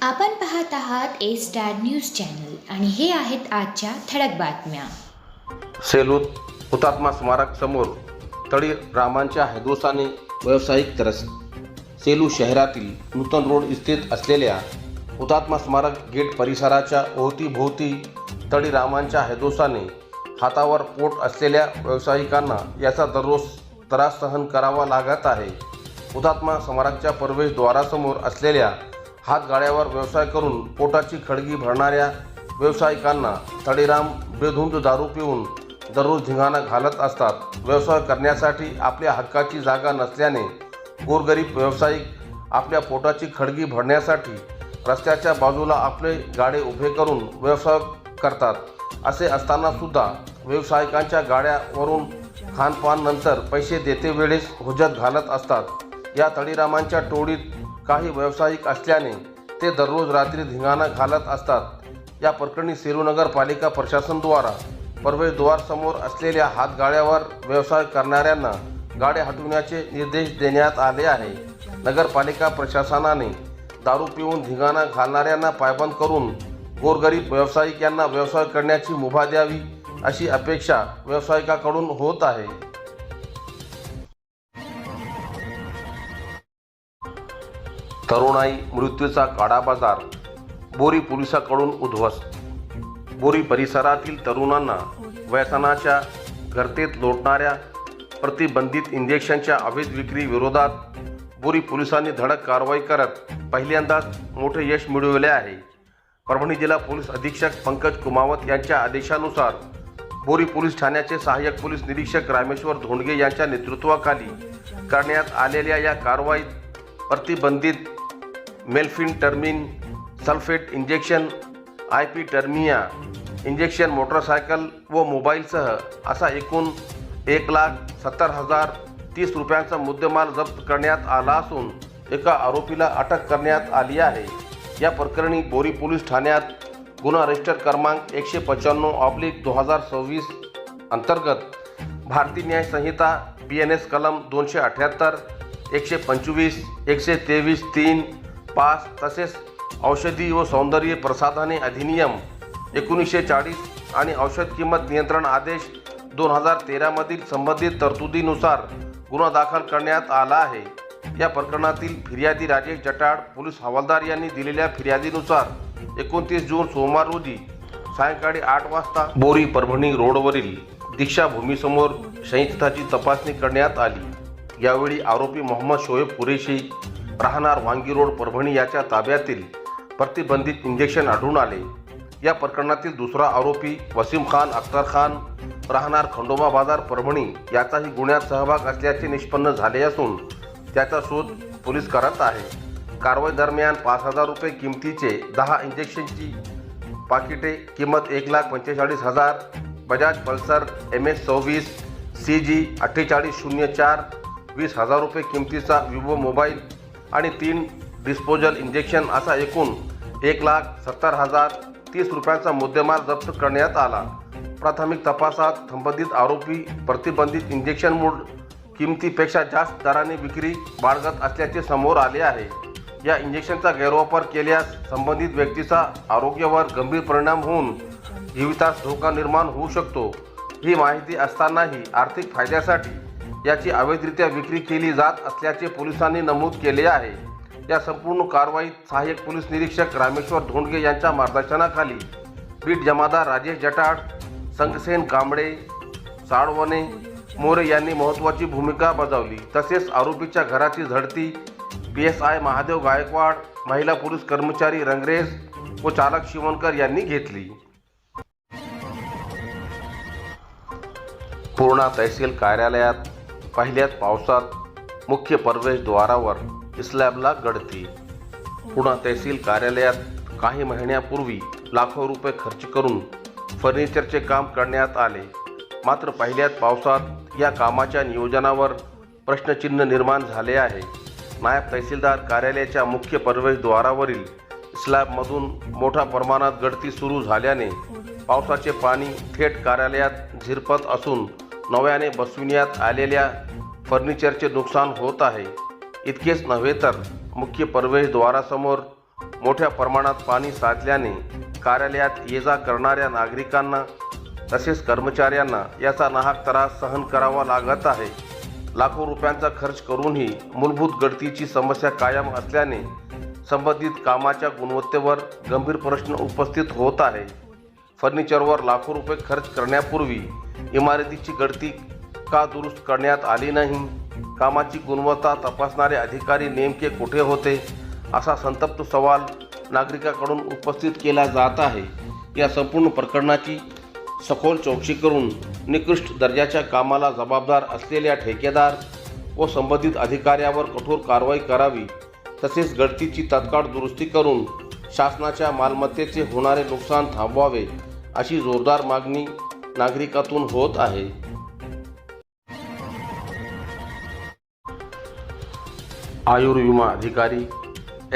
आपण पाहत आहात ए स्टार न्यूज चॅनल आणि हे आहेत आजच्या ठळक बातम्या. सेलूत हुतात्मा स्मारक समोर तळी रामांच्या हैदोसाने व्यावसायिक त्रस्त. सेलू शहरातील नूतन रोड स्थित असलेल्या हुतात्मा स्मारक गेट परिसराच्या अवतीभोवती तळी रामांच्या हैदोसाने हातावर पोट असलेल्या व्यावसायिकांना याचा दररोज त्रास सहन करावा लागत आहे. हुतात्मा स्मारकच्या प्रवेशद्वारासमोर असलेल्या हातगाड्यावर व्यवसाय करून पोटाची खळगी भरणाऱ्या व्यावसायिकांना तळीराम बेधुंद दारू पिऊन दररोज धिंगाणा घालत असतात. व्यवसाय करण्यासाठी आपल्या हक्काची जागा नसल्याने गोरगरीब व्यावसायिक आपल्या पोटाची खळगी भरण्यासाठी रस्त्याच्या बाजूला आपले गाडे उभे करून व्यवसाय करतात. असे असताना सुद्धा व्यावसायिकांच्या गाड्यावरून खानपान नंतर पैसे देते वेळेस हुज्जत घालत असतात. या तळीरामांच्या टोळीत काही व्यावसायिक असल्याने ते दररोज रात्री धिंगाणा घालत असतात. या प्रकरणी सेलू नगरपालिका प्रशासनाद्वारा प्रवेशद्वारासमोर असलेल्या हातगाड्यावर व्यवसाय करणाऱ्यांना गाड्या हटविण्याचे निर्देश देण्यात आले आहे. नगरपालिका प्रशासनाने दारू पिऊन धिंगाणा घालणाऱ्यांना पायबंद करून गोरगरीब व्यावसायिक यांना व्यवसाय करण्याची मुभा द्यावी अशी अपेक्षा व्यावसायिकांकडून होत आहे. तरुणाई मृत्यूचा काळा बाजार, बोरी पोलिसांकडून उद्ध्वस्त. बोरी परिसरातील तरुणांना व्यसनाच्या गर्तेत लोटणाऱ्या प्रतिबंधित इंजेक्शनच्या अवैध विक्री विरोधात बोरी पोलिसांनी धडक कारवाई करत पहिल्यांदाच मोठे यश मिळवले आहे. परभणी जिल्हा पोलीस अधीक्षक पंकज कुमावत यांच्या आदेशानुसार बोरी पोलीस ठाण्याचे सहाय्यक पोलीस निरीक्षक रामेश्वर धोंडगे यांच्या नेतृत्वाखाली करण्यात आलेल्या या कारवाईत प्रतिबंधित मेल्फिनटर्मिन सल्फेट इंजेक्शन, IP टर्मिया इंजेक्शन, मोटरसायकल व मोबाईलसह असा एकूण 1,70,030 रुपयांचा मुद्देमाल जप्त करण्यात आला असून एका आरोपीला अटक करण्यात आली आहे. या प्रकरणी बोरी पोलीस ठाण्यात गुन्हा रजिस्टर क्रमांक 195/2026 अंतर्गत भारतीय न्याय संहिता BNS कलम 278, 125, 123, 3, 5 तसेच औषधी व सौंदर्य प्रसाधने अधिनियम 1940 आणि औषध किंमत नियंत्रण आदेश 2013 मधील संबंधित तरतुदीनुसार गुन्हा दाखल करण्यात आला आहे. या प्रकरणातील फिर्यादी राजेश जटाड पोलीस हवालदार यांनी दिलेल्या फिर्यादीनुसार 29 जून सोमवार रोजी सायंकाळी 8 वाजता बोरी परभणी रोडवरील दीक्षाभूमीसमोर शयनचित्राची तपासणी करण्यात आली. यावेळी आरोपी मोहम्मद शोएब कुरेशी राहणार वांगी रोड परभणी याच्या ताब्यातील प्रतिबंधित इंजेक्शन आढळून आले. या प्रकरणातील दुसरा आरोपी वसीम खान अख्तर खान राहणार खंडोबा बाजार परभणी याचाही गुन्ह्यात सहभाग असल्याचे निष्पन्न झाले असून त्याचा शोध पोलीस करत आहे. कारवाई दरम्यान 5,000 रुपये किमतीचे 10 इंजेक्शनची पाकिटे, किंमत 1,45,000, बजाज पल्सर MS 24 CG 4804, 20,000 रुपये किमतीचा विवो मोबाईल आणि 3 डिस्पोजल इंजेक्शन असा एकूण 1,70,030 रुपयांचा मुद्देमाल जप्त करण्यात आला. प्राथमिक तपासात संबंधित आरोपी प्रतिबंधित इंजेक्शन मूळ किमतीपेक्षा जास्त दराने विक्री बाळगत असल्याचे समोर आले आहे. या इंजेक्शनचा गैरवापर केल्यास संबंधित व्यक्तीचा आरोग्यावर गंभीर परिणाम होऊन जीवितास धोका निर्माण होऊ शकतो. ही माहिती असतानाही आर्थिक फायद्यासाठी याची अवैधरित्या विक्री केली जात असल्याचे पोलिसांनी नमूद केले आहे. या संपूर्ण कारवाईत सहाय्यक पोलीस निरीक्षक रामेश्वर धोंडगे यांच्या मार्गदर्शनाखाली बीट जमादार राजेश जटाड, संगसेन कांबळे, साळवणे, मोरे यांनी महत्त्वाची भूमिका बजावली. तसेच आरोपीच्या घराची झडती PSI महादेव गायकवाड, महिला पोलीस कर्मचारी रंगरेज व चालक शिवणकर यांनी घेतली. पूर्णा तहसील कार्यालयात पहिल्याच पावसात मुख्य प्रवेशद्वारावर स्लॅबला गळती. पूर्णा तहसील कार्यालयात काही महिन्यापूर्वी लाखो रुपये खर्च करून फर्निचरचे काम करण्यात आले. मात्र पहिल्याच पावसात या कामाच्या नियोजनावर प्रश्नचिन्ह निर्माण झाले आहे. नायब तहसीलदार कार्यालयाच्या मुख्य प्रवेशद्वारावरील स्लॅबमधून मोठ्या प्रमाणात गळती सुरू झाल्याने पावसाचे पाणी थेट कार्यालयात झिरपत असून नव्याने बसविण्यात आलेल्या फर्निचरचे नुकसान होत आहे. इतकेच नव्हे तर मुख्य प्रवेशद्वारासमोर मोठ्या प्रमाणात पाणी साचल्याने कार्यालयात ये जा करणाऱ्या नागरिकांना तसेच कर्मचाऱ्यांना याचा नाहक त्रास सहन करावा लागत आहे. लाखो रुपयांचा खर्च करूनही मूलभूत गळतीची समस्या कायम असल्याने संबंधित कामाच्या गुणवत्तेवर गंभीर प्रश्न उपस्थित होत आहे. फर्निचरवर लाखो रुपये खर्च करण्यापूर्वी इमारतीची गळती का दुरुस्त करण्यात आली नाही? कामाची गुणवत्ता तपासणारे अधिकारी नेमके कुठे होते? असा संतप्त सवाल नागरिकांकडून उपस्थित केला जात आहे. या संपूर्ण प्रकरणाची सखोल चौकशी करून निकृष्ट दर्जाच्या कामाला जबाबदार असलेल्या ठेकेदार व संबंधित अधिकाऱ्यावर कठोर कारवाई करावी. तसेच गळतीची तात्काळ दुरुस्ती करून शासनाच्या मालमत्तेचे होणारे नुकसान थांबवावे अशी जोरदार मागणी नागरिकातून होत आहे. आयुर्विमा अधिकारी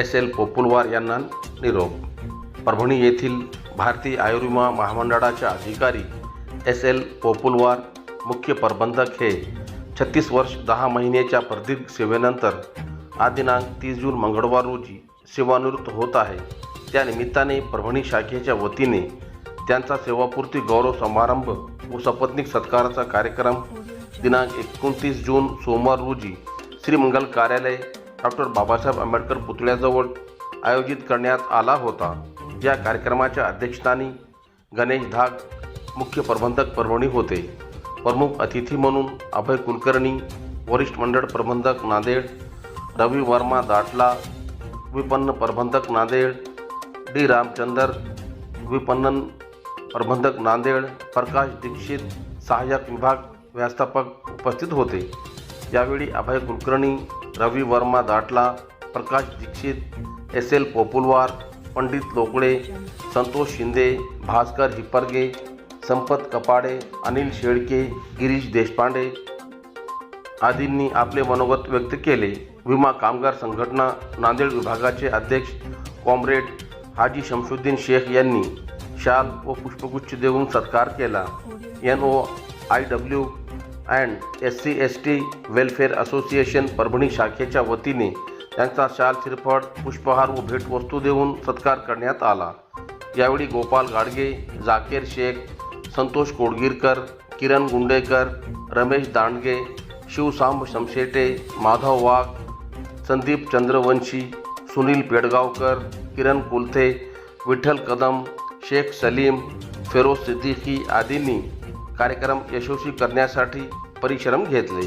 SL पोपुलवार यांना निरोप. परभणी येथील भारतीय आयुर्विमा महामंडळाच्या अधिकारी SL पोपुलवार मुख्य प्रबंधक हे 36 वर्ष 10 महिन्याच्या प्रदीर्घ सेवेनंतर आज दिनांक 30 जून मंगळवार रोजी सेवानिवृत्त होत आहे. त्या निमित्ताने परभणी शाखेच्या वतीने त्यांचा सेवापूर्ती गौरव समारंभ व सपत्नीक सत्काराचा कार्यक्रम दिनांक 29 जून सोमवार रोजी श्रीमंगल कार्यालय डॉक्टर बाबासाहेब आंबेडकर पुतळ्याजवळ आयोजित करण्यात आला होता. या कार्यक्रमाच्या अध्यक्षस्थानी गणेश धाग मुख्य प्रबंधक परभणी होते. प्रमुख अतिथी म्हणून अभय कुलकर्णी वरिष्ठ मंडळ प्रबंधक नांदेड, रवी वर्मा दाटला विपणन प्रबंधक नांदेड, डी रामचंदर विपणन प्रबंधक नांदेड, प्रकाश दीक्षित सहाय्यक विभाग व्यवस्थापक उपस्थित होते. यावेळी अभय कुलकर्णी, रवी वर्मा दाटला, प्रकाश दीक्षित, SL पोपुलवार, पंडित लोकळे, संतोष शिंदे, भास्कर हिप्परगे, संपत कपाडे, अनिल शेळके, गिरीश देशपांडे आदींनी आपले मनोगत व्यक्त केले. विमा कामगार संघटना नांदेड विभागाचे अध्यक्ष कॉम्रेड हाजी शमशुद्दीन शेख यांनी शाल व पुष्पगुच्छ देऊन सत्कार केला. NOIW and SC/ST welfare association Parbhani शाखेच्या वतीने त्यांचा शाल, श्रीफळ, पुष्पहार व भेटवस्तू देऊन सत्कार करण्यात आला. यावेळी गोपाल गाडगे, जाकीर शेख, संतोष कोडगिरकर, किरण गुंडेकर, रमेश दांडगे, शिवसांब शमशेटे, माधव वाघ, संदीप चंद्रवंशी, सुनील पेडगावकर, किरण कुलथे, विठ्ठल कदम, शेख सलीम, फेरोज सिद्दीकी आदींनी कार्यक्रम यशस्वी करण्यासाठी परिश्रम घेतले.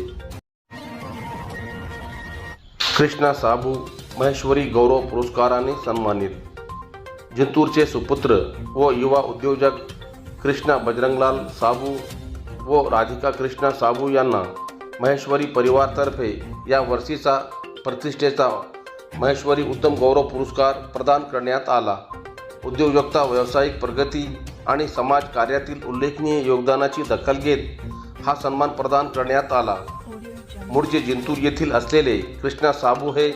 कृष्णा साबू महेश्वरी गौरव पुरस्काराने सन्मानित. जिंतूरचे सुपुत्र व युवा उद्योजक कृष्णा बजरंगलाल साबू व राधिका कृष्णा साबू यांना महेश्वरी परिवारतर्फे या वर्षीचा प्रतिष्ठेचा महेश्वरी उत्तम गौरव पुरस्कार प्रदान करण्यात आला. उद्योजकता, व्यावसायिक प्रगती आणि समाज कार्यातील उल्लेखनीय योगदानाची दखल घेत हा सन्मान प्रदान करण्यात आला. मूळचे जिंतूर येथील असलेले कृष्णा साबू हे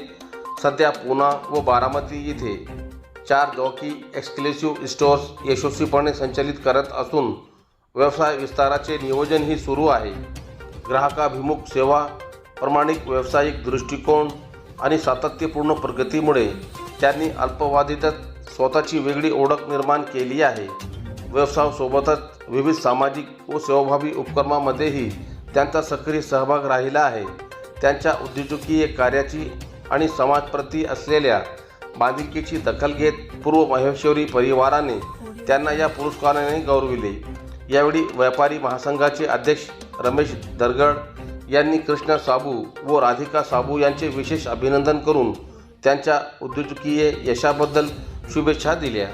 सध्या पुणा व बारामती येथे 4 जॉकी एक्सक्लुसिव्ह स्टोअर्स यशस्वीपणे संचालित करत असून व्यवसाय विस्ताराचे नियोजनही सुरू आहे. ग्राहकाभिमुख सेवा, प्रामाणिक व्यावसायिक दृष्टिकोन आणि सातत्यपूर्ण प्रगतीमुळे त्यांनी अल्पावधीतच स्वतःची वेगळी ओळख निर्माण केली आहे. व्यवसायासोबतच विविध सामाजिक व सेवाभावी उपक्रमांमध्येही त्यांचा सक्रिय सहभाग राहिला आहे. त्यांच्या उद्योजकीय कार्याची आणि समाजप्रती असलेल्या बांधिलकीची दखल घेत पूर्व महेश्वरी परिवाराने त्यांना या पुरस्काराने गौरविले. यावेळी व्यापारी महासंघाचे अध्यक्ष रमेश दरगड यांनी कृष्णा साबू व राधिका साबू यांचे विशेष अभिनंदन करून त्यांच्या उद्योजकीय यशाबद्दल शुभेच्छा दिल्या.